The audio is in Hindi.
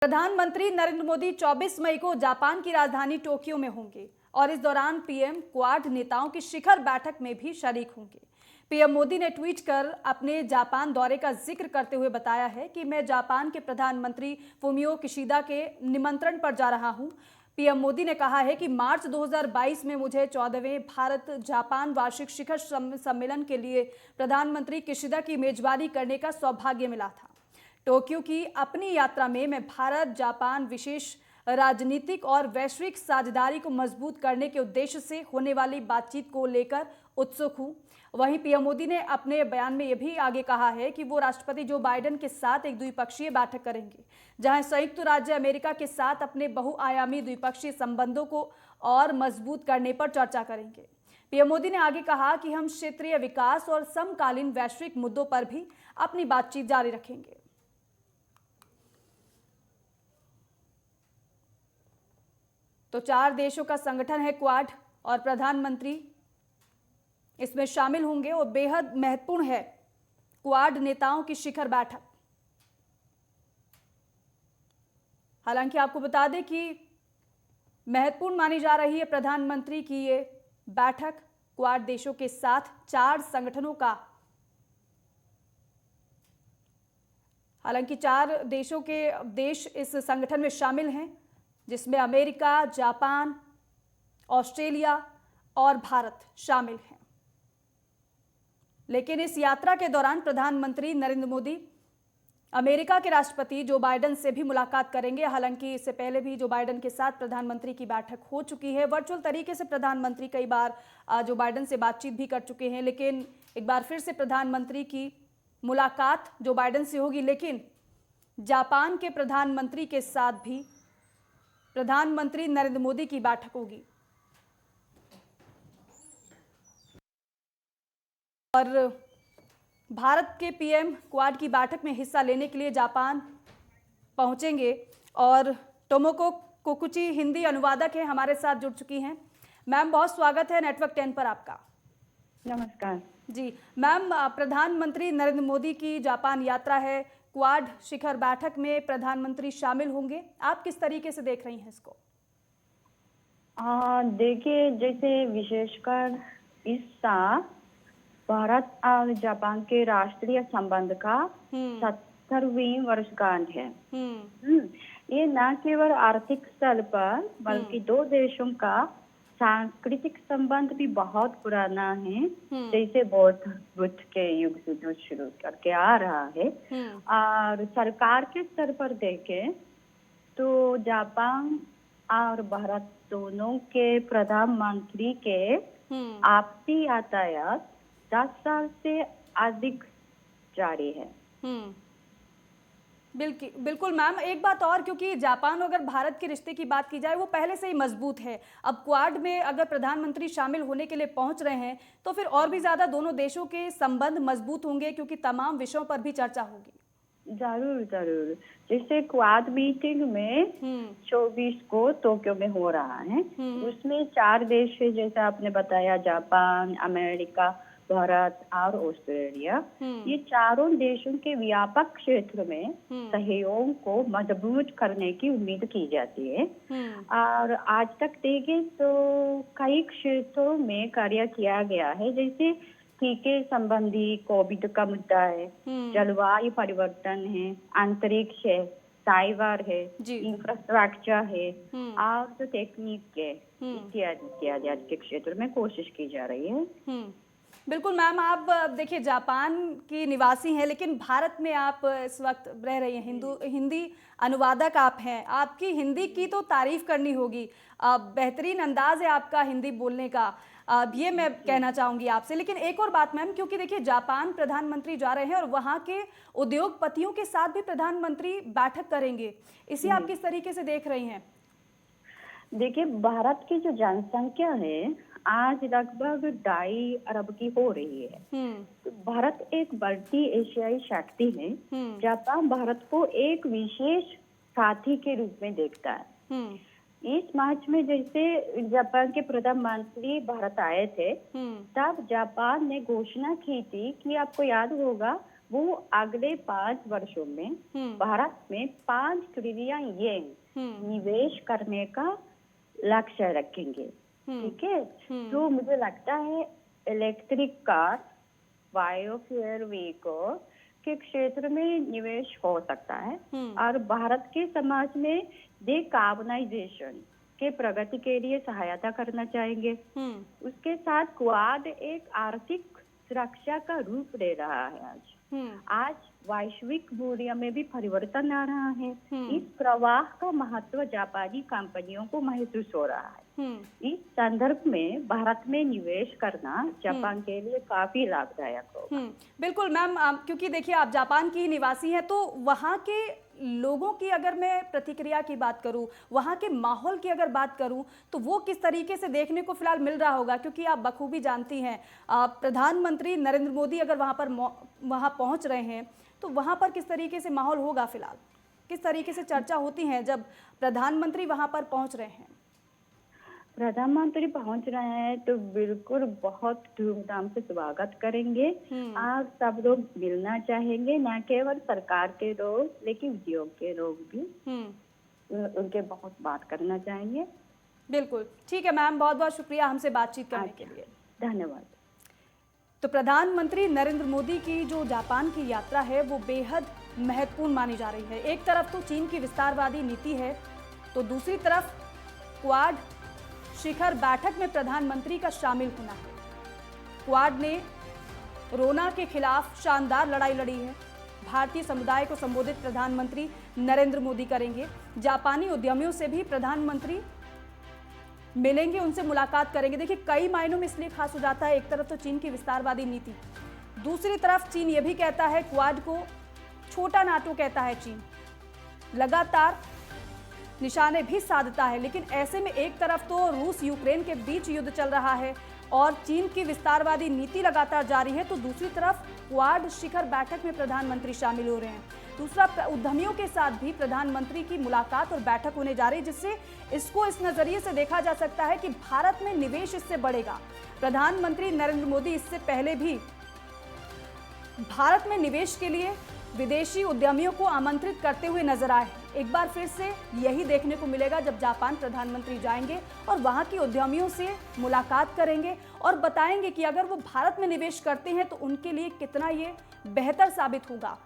प्रधानमंत्री नरेंद्र मोदी 24 मई को जापान की राजधानी टोक्यो में होंगे और इस दौरान पीएम क्वाड नेताओं की शिखर बैठक में भी शरीक होंगे। पीएम मोदी ने ट्वीट कर अपने जापान दौरे का जिक्र करते हुए बताया है कि मैं जापान के प्रधानमंत्री फुमियो किशिदा के निमंत्रण पर जा रहा हूं। पीएम मोदी ने कहा है कि मार्च 2022 में मुझे 14वें भारत जापान वार्षिक शिखर सम्मेलन के लिए प्रधानमंत्री किशिदा की मेजबानी करने का सौभाग्य मिला था। टोक्यो की अपनी यात्रा में मैं भारत जापान विशेष राजनीतिक और वैश्विक साझेदारी को मजबूत करने के उद्देश्य से होने वाली बातचीत को लेकर उत्सुक हूं। वहीं पीएम मोदी ने अपने बयान में यह भी आगे कहा है कि वो राष्ट्रपति जो बाइडेन के साथ एक द्विपक्षीय बैठक करेंगे, जहां संयुक्त राज्य अमेरिका के साथ अपने बहुआयामी द्विपक्षीय संबंधों को और मजबूत करने पर चर्चा करेंगे। पीएम मोदी ने आगे कहा कि हम क्षेत्रीय विकास और समकालीन वैश्विक मुद्दों पर भी अपनी बातचीत जारी रखेंगे। तो 4 देशों का संगठन है क्वाड और प्रधानमंत्री इसमें शामिल होंगे और बेहद महत्वपूर्ण है क्वाड नेताओं की शिखर बैठक। हालांकि आपको बता दें कि महत्वपूर्ण मानी जा रही है प्रधानमंत्री की ये बैठक क्वाड देशों के साथ 4 संगठनों का। हालांकि 4 देशों के देश इस संगठन में शामिल हैं, जिसमें अमेरिका, जापान, ऑस्ट्रेलिया और भारत शामिल हैं। लेकिन इस यात्रा के दौरान प्रधानमंत्री नरेंद्र मोदी अमेरिका के राष्ट्रपति जो बाइडेन से भी मुलाकात करेंगे। हालांकि इससे पहले भी जो बाइडेन के साथ प्रधानमंत्री की बैठक हो चुकी है। वर्चुअल तरीके से प्रधानमंत्री कई बार जो बाइडेन से बातचीत भी कर चुके हैं, लेकिन एक बार फिर से प्रधानमंत्री की मुलाकात जो बाइडेन से होगी, लेकिन जापान के प्रधानमंत्री के साथ भी प्रधानमंत्री नरेंद्र मोदी की बैठक होगी। और भारत के पीएम क्वाड की बैठक में हिस्सा लेने के लिए जापान पहुंचेंगे और टोमोको कोकुची हिंदी अनुवादक हैं, हमारे साथ जुड़ चुकी हैं। मैम, बहुत स्वागत है नेटवर्क 10 पर आपका। नमस्कार जी मैम, प्रधानमंत्री नरेंद्र मोदी की जापान यात्रा है, क्वाड शिखर बैठक में प्रधानमंत्री शामिल होंगे। आप किस तरीके से देख रही हैं इसको? देखिए, जैसे विशेषकर इस साल भारत और जापान के राष्ट्रीय संबंध का 70वीं वर्षगांठ है। ये न केवल आर्थिक स्तर पर बल्कि 2 देशों का सांस्कृतिक संबंध भी बहुत पुराना है। जैसे बुद्ध के युग से जो शुरू करके आ रहा है। और सरकार के स्तर पर देखें तो जापान और भारत दोनों के प्रधानमंत्री के आपसी यातायात 10 साल से अधिक जारी है। बिल्कुल मैम, एक बात और, क्योंकि जापान अगर भारत के रिश्ते की बात की जाए वो पहले से ही मजबूत है। अब क्वाड में अगर प्रधानमंत्री शामिल होने के लिए पहुंच रहे हैं तो फिर और भी ज्यादा दोनों देशों के संबंध मजबूत होंगे, क्योंकि तमाम विषयों पर भी चर्चा होगी। जरूर जरूर। जैसे क्वाड मीटिंग में 24 को टोक्यो में हो रहा है, उसमें 4 देश है, जैसा आपने बताया, जापान, अमेरिका, भारत और ऑस्ट्रेलिया। ये चारों देशों के व्यापक क्षेत्र में सहयोग को मजबूत करने की उम्मीद की जाती है। और आज तक देखें तो कई क्षेत्रों में कार्य किया गया है, जैसे टीके संबंधी कोविड का मुद्दा है, जलवायु परिवर्तन है, अंतरिक्ष है, साइबर है, इंफ्रास्ट्रक्चर है और जो टेक्निक है, इत्यादि आज के क्षेत्र में कोशिश की जा रही है। बिल्कुल मैम, आप देखिए जापान की निवासी हैं, लेकिन भारत में आप इस वक्त रह रही हैं, हिंदी अनुवादक आप हैं। आपकी हिंदी की तो तारीफ करनी होगी, बेहतरीन अंदाज है आपका हिंदी बोलने का, ये मैं कहना चाहूंगी आपसे। लेकिन एक और बात मैम, क्योंकि देखिए जापान प्रधानमंत्री जा रहे हैं और वहाँ के उद्योगपतियों के साथ भी प्रधानमंत्री बैठक करेंगे, इसे आप किस तरीके से देख रही हैं? देखिए, भारत की जो जनसंख्या है आज लगभग 2.5 अरब की हो रही है। तो भारत एक बढ़ती एशियाई शक्ति है। जापान भारत को एक विशेष साथी के रूप में देखता है। इस मार्च में जैसे जापान के प्रधानमंत्री भारत आए थे, तब जापान ने घोषणा की थी कि आपको याद होगा वो अगले 5 वर्षों में भारत में 5 ट्रिलियन येन निवेश करने का लक्ष्य रखेंगे। ठीक है, तो मुझे लगता है इलेक्ट्रिक कार, बायोफ्यूल व्हीकल के क्षेत्र में निवेश हो सकता है और भारत के समाज में डिकार्बनाइजेशन के प्रगति के लिए सहायता करना चाहेंगे। उसके साथ क्वाड एक आर्थिक सुरक्षा का रूप ले रहा है। आज वैश्विक मूल्य में भी परिवर्तन आ रहा है। इस प्रवाह का महत्व जापानी कंपनियों को महसूस हो रहा है। इस संदर्भ में भारत में निवेश करना जापान के लिए काफी लाभदायक होगा। बिल्कुल मैम, क्योंकि देखिए आप जापान की निवासी हैं, तो वहाँ के लोगों की अगर मैं प्रतिक्रिया की बात करूं, वहाँ के माहौल की अगर बात करूं, तो वो किस तरीके से देखने को फिलहाल मिल रहा होगा? क्योंकि आप बखूबी जानती हैं प्रधानमंत्री नरेंद्र मोदी अगर वहाँ पहुँच रहे हैं तो वहाँ पर किस तरीके से माहौल होगा? फिलहाल किस तरीके से चर्चा होती है जब प्रधानमंत्री वहाँ पर पहुँच रहे हैं? प्रधानमंत्री पहुंच रहे हैं तो बिल्कुल बहुत धूमधाम से स्वागत करेंगे। आप सब लोग मिलना चाहेंगे, न केवल सरकार के लोग लेकिन उद्योग के लोग भी उनके बहुत बात करना चाहेंगे। बिल्कुल ठीक है मैम, बहुत बहुत शुक्रिया हमसे बातचीत करने के लिए। धन्यवाद। तो प्रधानमंत्री नरेंद्र मोदी की जो जापान की यात्रा है वो बेहद महत्वपूर्ण मानी जा रही है। एक तरफ तो चीन की विस्तारवादी नीति है, तो दूसरी तरफ क्वाड शिखर बैठक में प्रधानमंत्री का शामिल होना है। क्वाड ने कोरोना के खिलाफ शानदार लड़ाई लड़ी है। भारतीय समुदाय को संबोधित प्रधानमंत्री नरेंद्र मोदी करेंगे। जापानी उद्यमियों से भी प्रधानमंत्री मिलेंगे, उनसे मुलाकात करेंगे। देखिए कई मायनों में इसलिए खास हो जाता है, एक तरफ तो चीन की विस्तारवादी नीति, दूसरी तरफ चीन ये भी कहता है, क्वाड को छोटा नाटो कहता है चीन, लगातार निशाने भी साधता है। लेकिन ऐसे में एक तरफ तो रूस यूक्रेन के बीच युद्ध चल रहा है और चीन की विस्तारवादी नीति लगातार जारी है, तो दूसरी तरफ क्वाड शिखर बैठक में प्रधानमंत्री शामिल हो रहे हैं। दूसरा, उद्यमियों के साथ भी प्रधानमंत्री की मुलाकात और बैठक होने जा रही है, जिससे इसको इस नजरिए से देखा जा सकता है कि भारत में निवेश इससे बढ़ेगा। प्रधानमंत्री नरेंद्र मोदी इससे पहले भी भारत में निवेश के लिए विदेशी उद्यमियों को आमंत्रित करते हुए नजर आए। एक बार फिर से यही देखने को मिलेगा जब जापान प्रधानमंत्री जाएंगे और वहां के उद्यमियों से मुलाकात करेंगे और बताएंगे कि अगर वो भारत में निवेश करते हैं तो उनके लिए कितना ये बेहतर साबित होगा।